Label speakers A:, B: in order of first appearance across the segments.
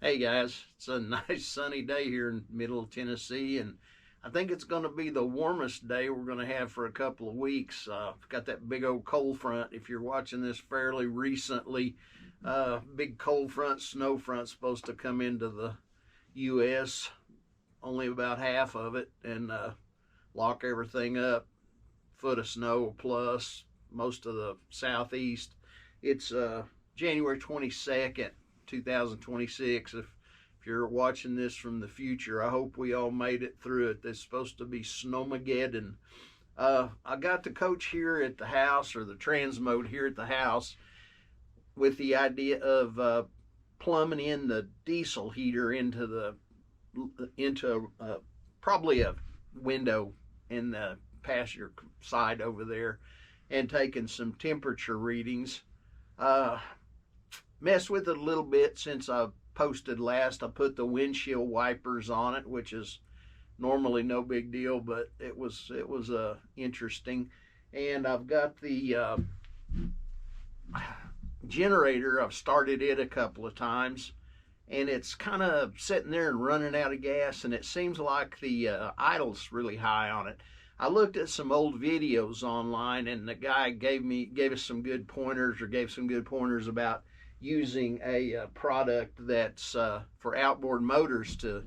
A: Hey guys, it's a nice sunny day here in middle of Tennessee, and I think it's going to be the warmest day we're going to have for a couple of weeks. Got that big old cold front. If you're watching this fairly recently, big cold front, snow front supposed to come into the U.S. Only about half of it, and lock everything up. Foot of snow plus most of the southeast. It's January 22nd, 2026. If you're watching this from the future, I hope we all made it through it. It's supposed to be Snowmageddon. I got the coach here at the house, or the Transmode here at the house, with the idea of plumbing in the diesel heater into probably a window in the passenger side over there, and taking some temperature readings. Uh, Messed with it a little bit since I posted last. I put the windshield wipers on it, which is normally no big deal, but it was interesting. And I've got the generator. I've started it a couple of times, and it's kind of sitting there and running out of gas, and it seems like the idle's really high on it. I looked at some old videos online, and the guy gave us some good pointers, or gave some good pointers about using a product that's for outboard motors to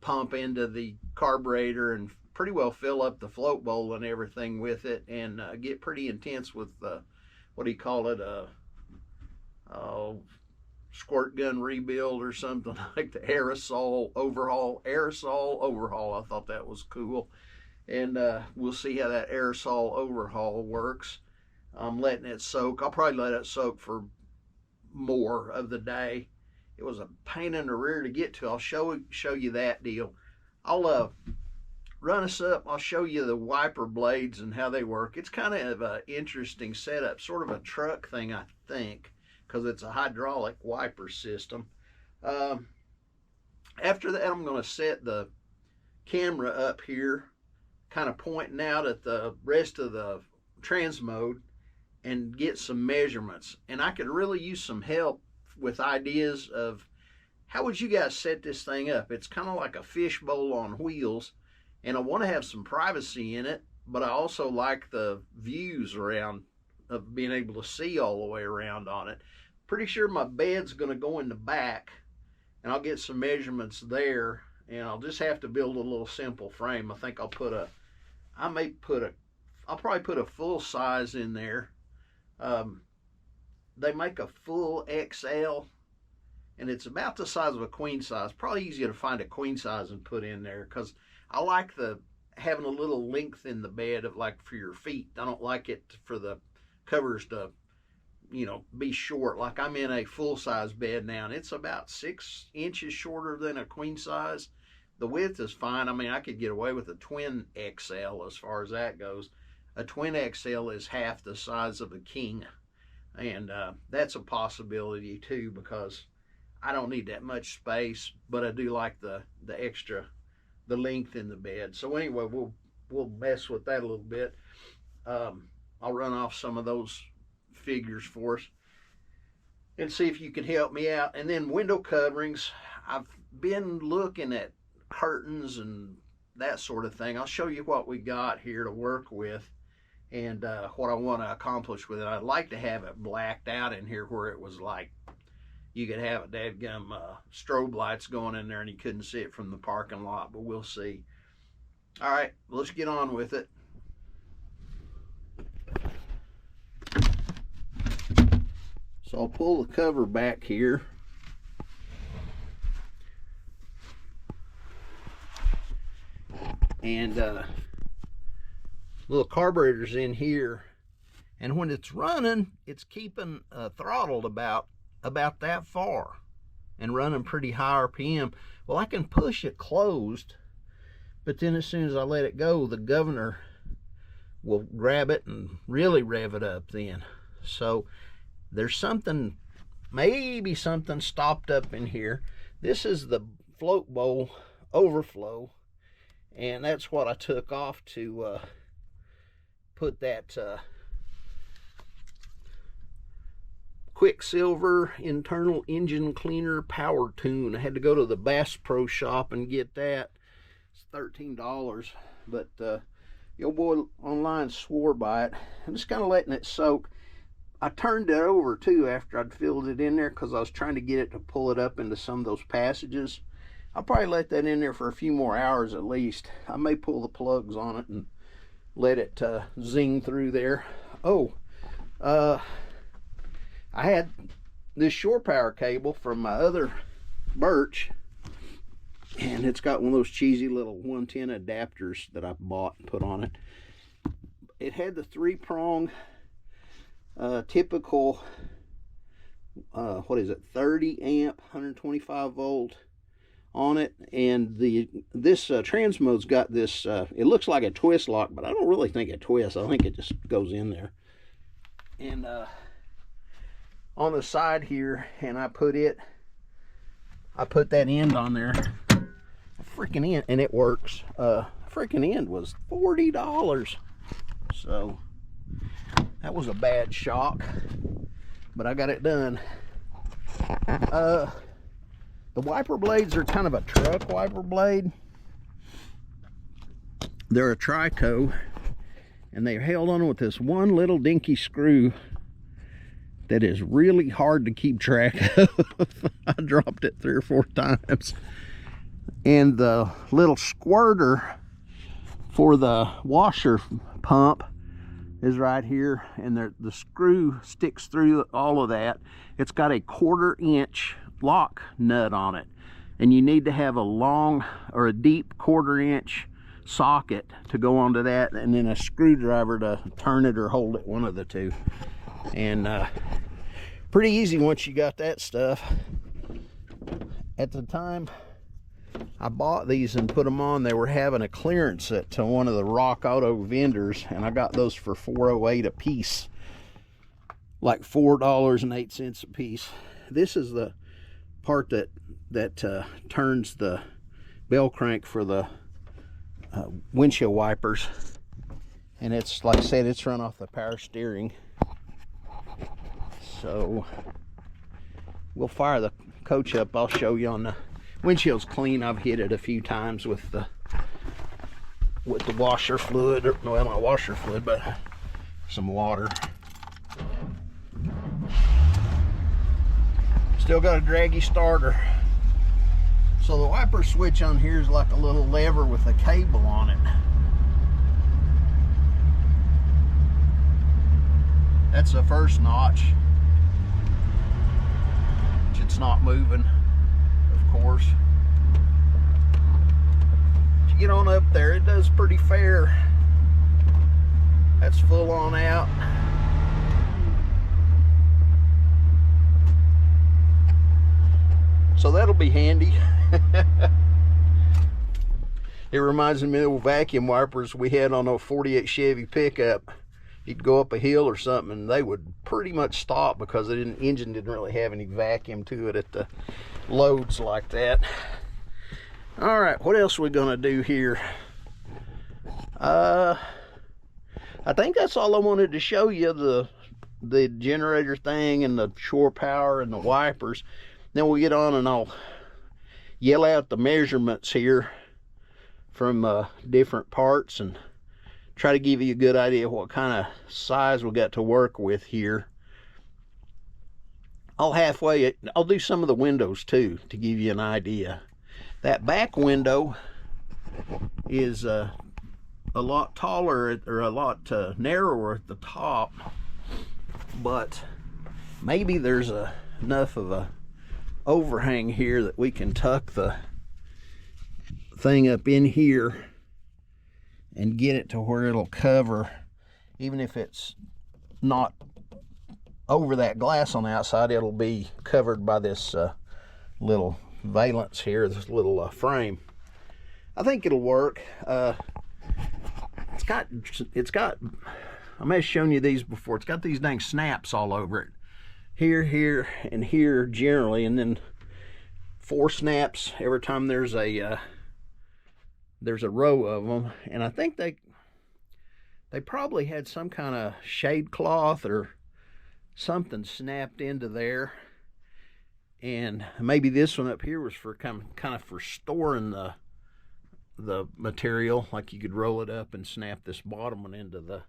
A: pump into the carburetor and pretty well fill up the float bowl and everything with it, and get pretty intense with what do you call it, uh, squirt gun rebuild or something like the aerosol overhaul. I thought that was cool, and we'll see how that aerosol overhaul works. I'm letting it soak. I'll probably let it soak for more of the day. It was a pain in the rear to get to. I'll show you that deal. I'll run us up. I'll show you the wiper blades and how they work. It's kind of an interesting setup, sort of a truck thing, I think, because it's a hydraulic wiper system. Um, After that, I'm going to set the camera up here, kind of pointing out at the rest of the Transmode, and get some measurements. And I could really use some help with ideas of how would you guys set this thing up. It's kind of like a fishbowl on wheels, and I want to have some privacy in it, but I also like the views around, of being able to see all the way around on it. Pretty sure my bed's going to go in the back, and I'll get some measurements there, and I'll just have to build a little simple frame. I think I'll probably put a full size in there. They make a full XL, and it's about the size of a queen size. Probably easier to find a queen size and put in there, because I like the having a little length in the bed of, like, for your feet. I don't like it for the covers to be short. Like, I'm in a full size bed now, and it's about 6 inches shorter than a queen size. The width is fine. I mean, I could get away with a twin XL as far as that goes. A twin XL is half the size of a king, and that's a possibility too, because I don't need that much space, but I do like the length in the bed. So anyway, we'll mess with that a little bit. I'll run off some of those figures for us and see if you can help me out. And then window coverings. I've been looking at curtains and that sort of thing. I'll show you what we got here to work with, and what I want to accomplish with it. I'd like to have it blacked out in here, where it was like you could have a dadgum strobe lights going in there and you couldn't see it from the parking lot, but we'll see. All right, let's get on with it. So I'll pull the cover back here. And little carburetor's in here, and when it's running, it's keeping throttled about that far and running pretty high RPM. Well, I can push it closed, but then as soon as I let it go, the governor will grab it and really rev it up then. So there's something, maybe something stopped up in here. This is the float bowl overflow, and that's what I took off to put that Quicksilver internal engine cleaner power tune. I had to go to the Bass Pro shop and get that. It's $13, but the old boy online swore by it. I'm just kind of letting it soak. I turned it over too after I'd filled it in there because I was trying to get it to pull it up into some of those passages. I'll probably let that in there for a few more hours at least. I may pull the plugs on it and let it zing through there. Oh, I had this shore power cable from my other Birch, and it's got one of those cheesy little 110 adapters that I bought and put on it. It had the 3-prong typical 30 amp 125 volt on it, and this Transmode's got this it looks like a twist lock, but I don't really think it twists. I think it just goes in there. And on the side here, and I put that end on there, a freaking end, and it works. Freaking end was $40, so that was a bad shock, but I got it done. The wiper blades are kind of a truck wiper blade. They're a Trico, and they're held on with this one little dinky screw that is really hard to keep track of. I dropped it 3 or 4 times. And the little squirter for the washer pump is right here, and the screw sticks through all of that. It's got a 1/4 inch lock nut on it, and you need to have a long or a deep 1/4 inch socket to go onto that, and then a screwdriver to turn it or hold it, one of the two. And pretty easy once you got that stuff. At the time I bought these and put them on, they were having a clearance at one of the Rock Auto vendors, and I got those for $4.08 a piece, like $4.08 a piece. This is the part that turns the bell crank for the windshield wipers, and it's, like I said, it's run off the power steering. So we'll fire the coach up. I'll show you. On the windshield's clean. I've hit it a few times with the washer fluid, or well, not washer fluid, but some water. Still got a draggy starter. So the wiper switch on here is like a little lever with a cable on it. That's the first notch. It's not moving, of course. If you get on up there, it does pretty fair. That's full on out. So that'll be handy. It reminds me of the old vacuum wipers we had on a 48 Chevy pickup. You'd go up a hill or something and they would pretty much stop because the engine didn't really have any vacuum to it at the loads like that. All right, what else are we gonna do here? I think that's all I wanted to show you, the generator thing and the shore power and the wipers. Then we'll get on and I'll yell out the measurements here from different parts and try to give you a good idea what kind of size we got to work with here. I'll do some of the windows too to give you an idea. That back window is a lot taller, or a lot narrower at the top, but maybe there's enough of a overhang here that we can tuck the thing up in here and get it to where it'll cover, even if it's not over that glass on the outside, it'll be covered by this little valance here, this little frame. I think it'll work. It's got I may have shown you these before. It's got these dang snaps all over it, here and here generally, and then 4 snaps every time there's a row of them. And I think they probably had some kind of shade cloth or something snapped into there, and maybe this one up here was for kind of for storing the material. Like you could roll it up and snap this bottom one into the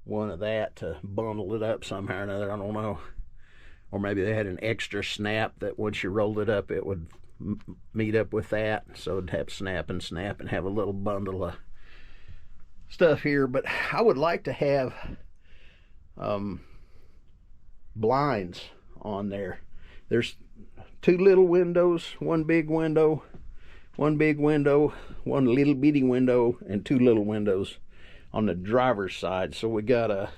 A: one of that to bundle it up somehow or another. I don't know. Or maybe they had an extra snap that once you rolled it up, it would meet up with that, so it'd have snap and have a little bundle of stuff here. But I would like to have blinds on there. There's 2 little windows, 1 big window, 1 big window, 1 little bitty window, and 2 little windows on the driver's side. So we got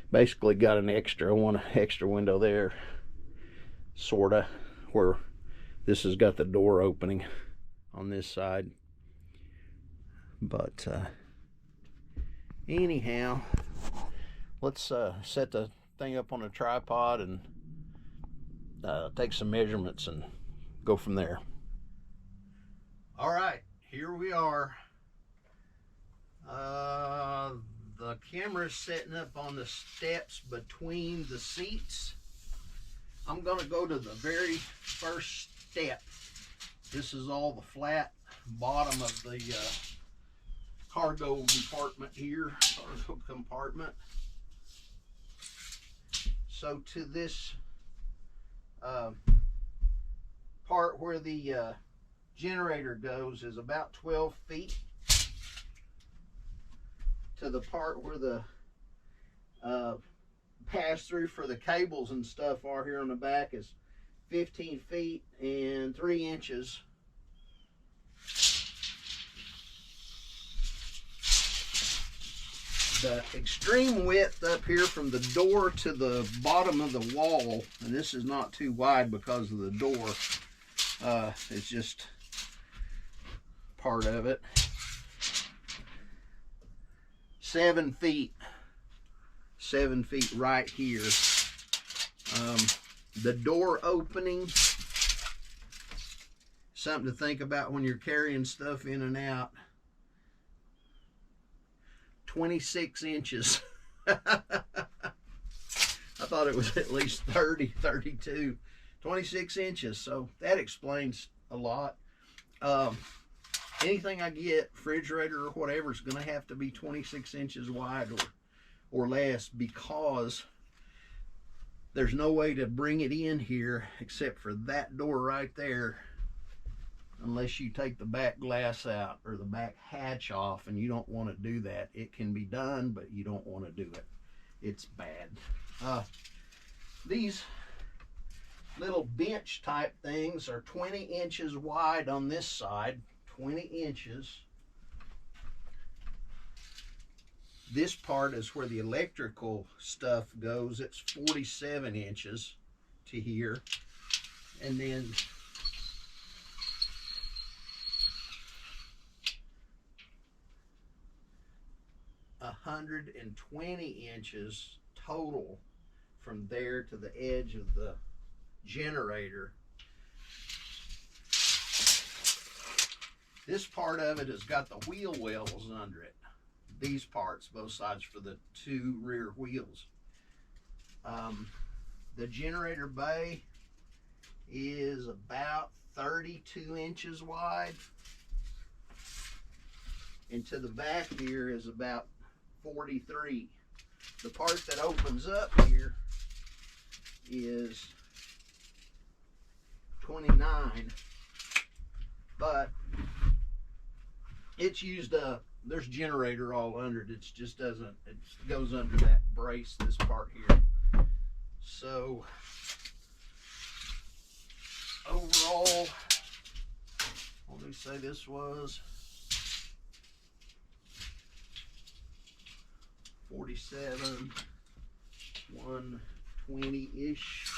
A: basically got one extra window there, sorta, where this has got the door opening on this side. But anyhow, let's set the thing up on a tripod and take some measurements and go from there. All right, here we are. The camera's setting up on the steps between the seats. I'm gonna go to the very first step. This is all the flat bottom of the cargo compartment here, cargo compartment. So to this part where the generator goes is about 12 feet. To the part where the pass through for the cables and stuff are here on the back is 15 feet and 3 inches. The extreme width up here from the door to the bottom of the wall, and this is not too wide because of the door, it's just part of it. 7 feet. 7 feet right here. The door opening, something to think about when you're carrying stuff in and out. 26 inches. I thought it was at least 30, 32. 26 inches, so that explains a lot. Anything I get, refrigerator or whatever, is going to have to be 26 inches wide or less, because there's no way to bring it in here except for that door right there, unless you take the back glass out or the back hatch off, and you don't want to do that. It can be done, but you don't want to do it. It's bad. These little bench type things are 20 inches wide on this side. 20 inches. This part is where the electrical stuff goes. It's 47 inches to here. And then a 120 inches total from there to the edge of the generator. This part of it has got the wheel wells under it. These parts, both sides, for the 2 rear wheels. The generator bay is about 32 inches wide. And to the back here is about 43. The part that opens up here is 29. But it's used up. There's generator all under it. It just doesn't, it goes under that brace, this part here. So overall, let me say this was 47, 120-ish.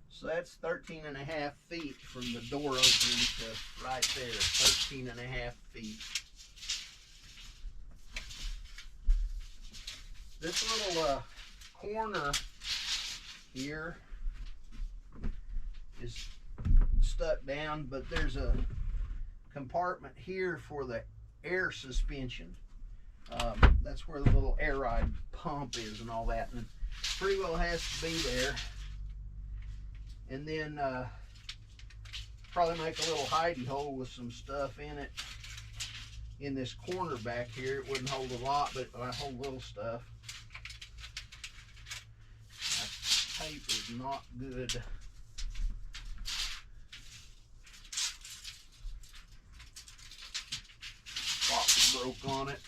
A: So that's 13.5 feet from the door opening to right there, 13.5 feet. This little corner here is stuck down, but there's a compartment here for the air suspension. That's where the little air ride pump is and all that, and pretty well has to be there. And then probably make a little hidey hole with some stuff in it. In this corner back here, it wouldn't hold a lot, but I hold little stuff. That tape is not good. Box broke on it.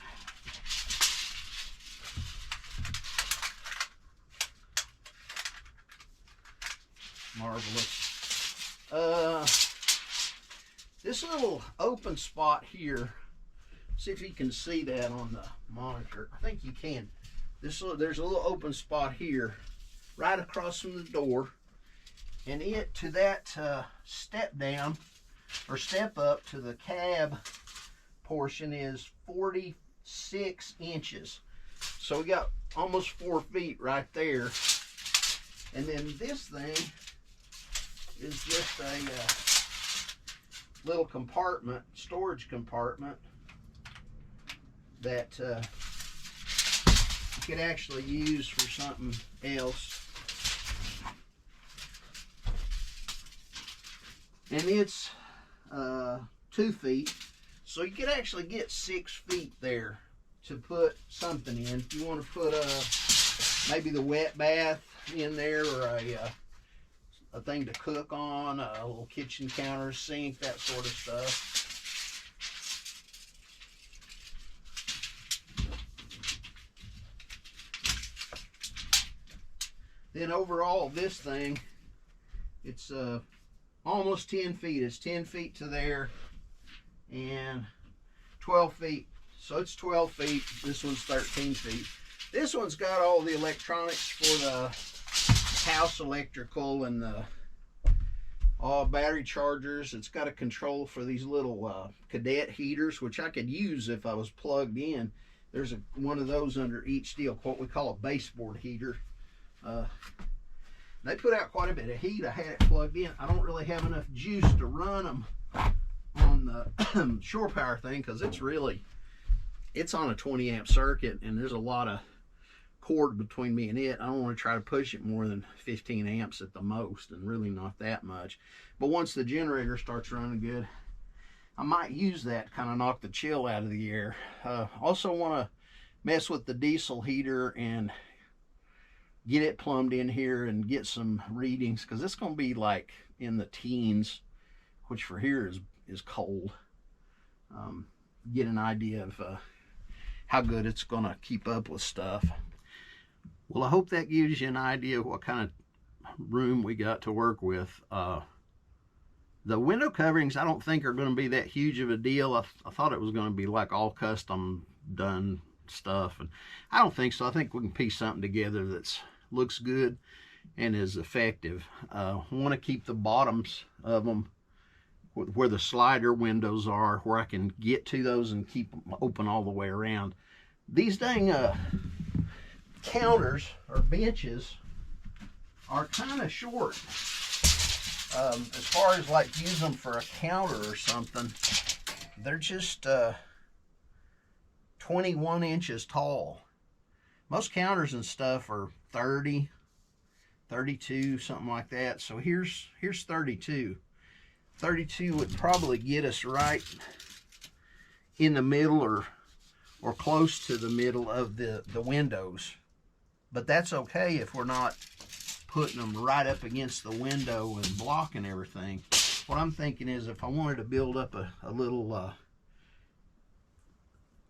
A: Marvelous. This little open spot here, see if you can see that on the monitor. I think you can. There's a little open spot here right across from the door, and it to that step down or step up to the cab portion is 46 inches. So we got almost 4 feet right there. And then this thing is just a little compartment, storage compartment that you could actually use for something else. And it's 2 feet, so you could actually get 6 feet there to put something in. If you want to put maybe the wet bath in there, or a thing to cook on, a little kitchen counter, sink, that sort of stuff. Then overall, this thing, it's almost 10 feet. It's 10 feet to there and 12 feet. So it's 12 feet. This one's 13 feet. This one's got all the electronics for the house electrical and the all battery chargers. It's got a control for these little cadet heaters, which I could use if I was plugged in. There's one of those under each deal, what we call a baseboard heater. They put out quite a bit of heat. I had it plugged in. I don't really have enough juice to run them on the shore power thing, because it's on a 20 amp circuit, and there's a lot of cord between me and it. I don't want to try to push it more than 15 amps at the most, and really not that much. But once the generator starts running good, I might use that to kind of knock the chill out of the air. Also want to mess with the diesel heater and get it plumbed in here and get some readings, because it's going to be like in the teens, which for here is cold. Get an idea of how good it's going to keep up with stuff. Well, I hope that gives you an idea of what kind of room we got to work with. The window coverings I don't think are going to be that huge of a deal. I thought it was going to be like all custom done stuff, and I don't think so. I think we can piece something together that's looks good and is effective. I want to keep the bottoms of them where the slider windows are, where I can get to those and keep them open all the way around. These dang counters or benches are kind of short. As far as like use them for a counter or something, they're just 21 inches tall. Most counters and stuff are 30, 32, something like that. So here's 32. 32 would probably get us right in the middle or close to the middle of the windows. But that's okay if we're not putting them right up against the window and blocking everything. What I'm thinking is, if I wanted to build up a little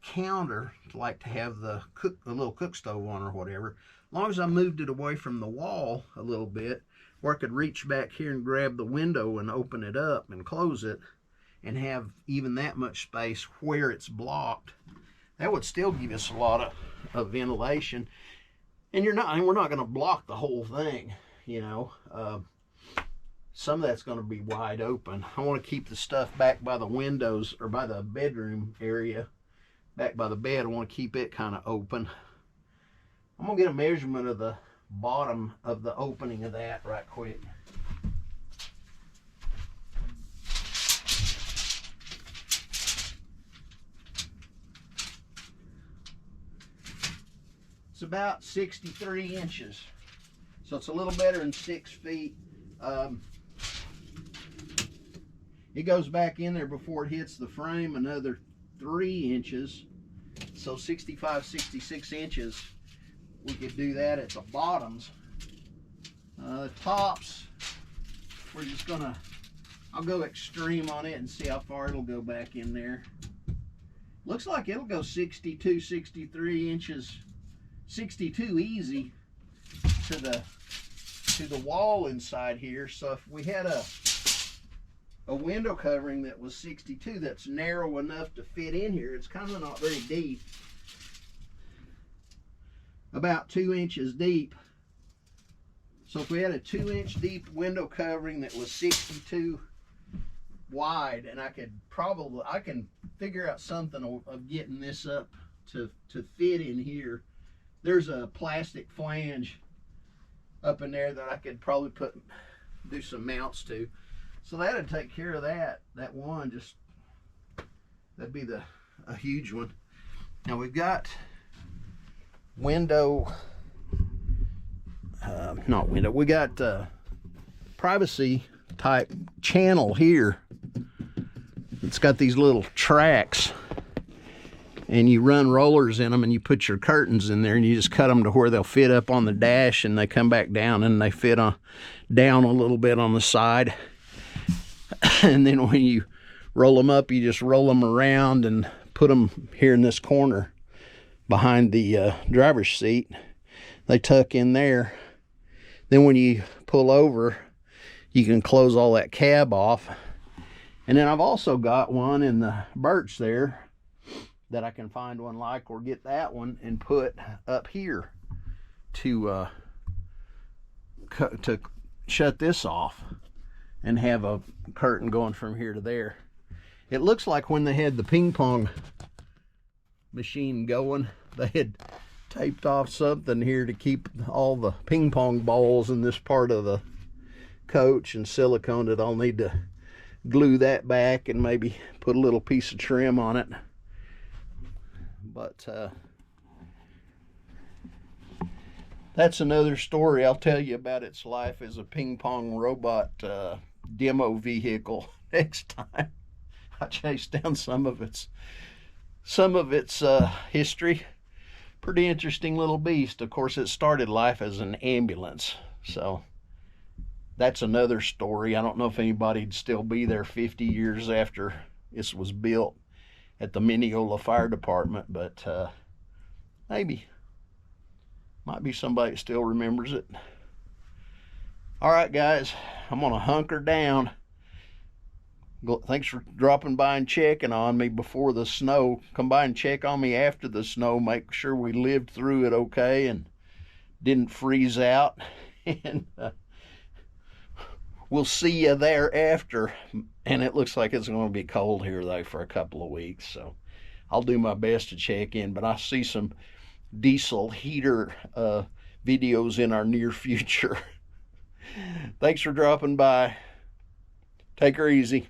A: counter, like to have the little cook stove on or whatever, as long as I moved it away from the wall a little bit, where I could reach back here and grab the window and open it up and close it and have even that much space where it's blocked, that would still give us a lot of ventilation. And we're not going to block the whole thing, you know. Some of that's going to be wide open. I want to keep the stuff back by the windows, or by the bedroom area, back by the bed. I want to keep it kind of open. I'm going to get a measurement of the bottom of the opening of that right quick. It's about 63 inches. So it's a little better than 6 feet. It goes back in there before it hits the frame another 3 inches. So 65, 66 inches. We could do that at the bottoms. Tops, we're just gonna, I'll go extreme on it and see how far it'll go back in there. Looks like it'll go 62, 63 inches, 62 easy to the wall inside here. So if we had a window covering that was 62, that's narrow enough to fit in here, it's kind of not very deep, about 2 inches deep. So if we had a 2-inch deep window covering that was 62 wide, and I can figure out something of getting this up to fit in here. There's a plastic flange up in there that I could probably do some mounts to. So that'd take care of that one. Just that'd be a huge one. Now we've got we got privacy type channel here. It's got these little tracks, and you run rollers in them, and you put your curtains in there, and you just cut them to where they'll fit up on the dash, and they come back down, and they fit down a little bit on the side. And then when you roll them up, you just roll them around and put them here in this corner behind the driver's seat. They tuck in there. Then when you pull over, you can close all that cab off. And then I've also got one in the birch there that I can find one like, or get that one and put up here to shut this off and have a curtain going from here to there. It looks like when they had the ping pong machine going, they had taped off something here to keep all the ping pong balls in this part of the coach and silicone it. I'll need to glue that back and maybe put a little piece of trim on it. But that's another story. I'll tell you about its life as a ping pong robot demo vehicle next time. I chased down some of its history. Pretty interesting little beast. Of course, it started life as an ambulance, so that's another story. I don't know if anybody'd still be there 50 years after this was built at the Mineola Fire Department, but maybe. Might be somebody that still remembers it. All right, guys, I'm gonna hunker down. Thanks for dropping by and checking on me before the snow. Come by and check on me after the snow. Make sure we lived through it okay and didn't freeze out. And we'll see you thereafter. And it looks like it's going to be cold here, though, for a couple of weeks. So I'll do my best to check in. But I see some diesel heater videos in our near future. Thanks for dropping by. Take her easy.